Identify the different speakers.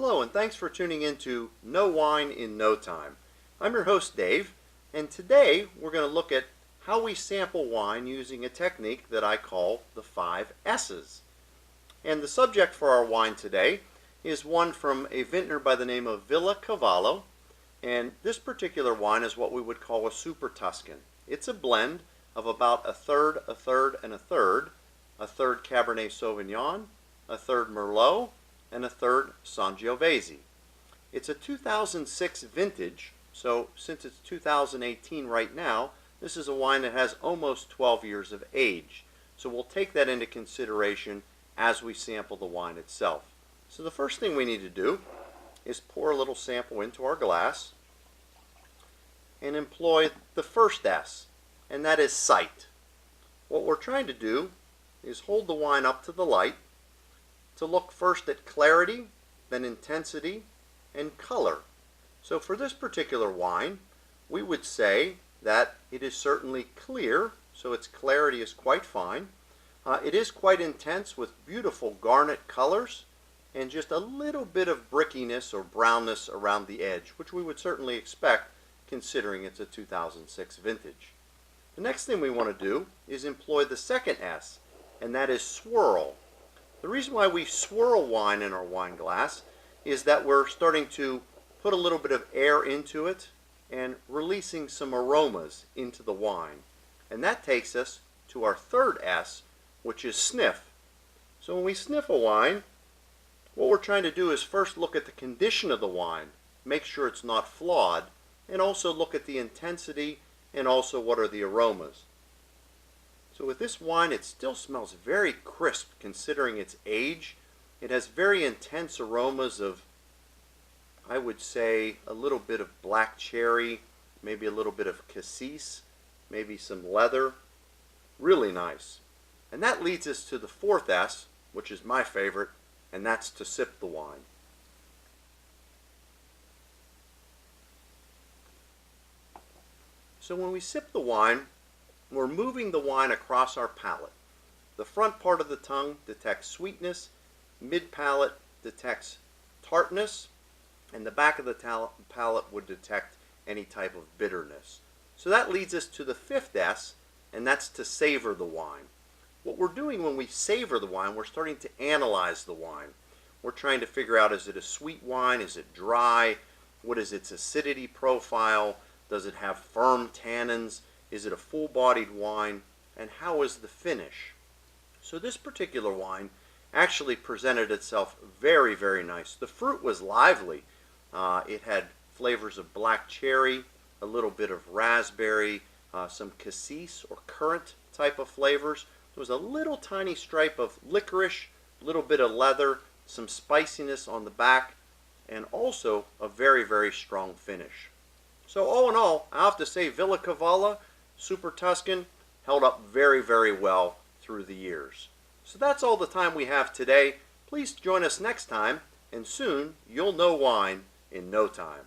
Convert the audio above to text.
Speaker 1: Hello, and thanks for tuning in to Know Wine in No Time. I'm your host, Dave, and today we're going to look at how we sample wine using a technique that I call the 5 S's. And the subject for our wine today is one from a vintner by the name of Villa Cavallo, and this particular wine is what we would call a Super Tuscan. It's a blend of about a third, a third, and a third Cabernet Sauvignon, a third Merlot, and a third Sangiovese. It's a 2006 vintage, so since it's 2018 right now, this is a wine that has almost 12 years of age. So we'll take that into consideration as we sample the wine itself. So the first thing we need to do is pour a little sample into our glass and employ the first S, and that is sight. What we're trying to do is hold the wine up to the light to look first at clarity, then intensity, and color. So for this particular wine, we would say that it is certainly clear, so its clarity is quite fine. It is quite intense with beautiful garnet colors and just a little bit of brickiness or brownness around the edge, which we would certainly expect considering it's a 2006 vintage. The next thing we want to do is employ the second S, and that is swirl. The reason why we swirl wine in our wine glass is that we're starting to put a little bit of air into it and releasing some aromas into the wine. And that takes us to our third S, which is sniff. So when we sniff a wine, what we're trying to do is first look at the condition of the wine, make sure it's not flawed, and also look at the intensity and also what are the aromas. So with this wine, it still smells very crisp considering its age. It has very intense aromas of, I would say, a little bit of black cherry, maybe a little bit of cassis, maybe some leather. Really nice. And that leads us to the fourth S, which is my favorite, and that's to sip the wine. So when we sip the wine, we're moving the wine across our palate. The front part of the tongue detects sweetness, mid-palate detects tartness, and the back of the palate would detect any type of bitterness. So that leads us to the fifth S, and that's to savor the wine. What we're doing when we savor the wine, we're starting to analyze the wine. We're trying to figure out, is it a sweet wine? Is it dry? What is its acidity profile? Does it have firm tannins? Is it a full-bodied wine? And how is the finish? So this particular wine actually presented itself very, very nice. The fruit was lively. It had flavors of black cherry, a little bit of raspberry, some cassis or currant type of flavors. There was a little tiny stripe of licorice, a little bit of leather, some spiciness on the back, and also a very, very strong finish. So all in all, I have to say Villa Cavallo Super Tuscan held up very, very well through the years. So that's all the time we have today. Please join us next time, and soon you'll know wine in no time.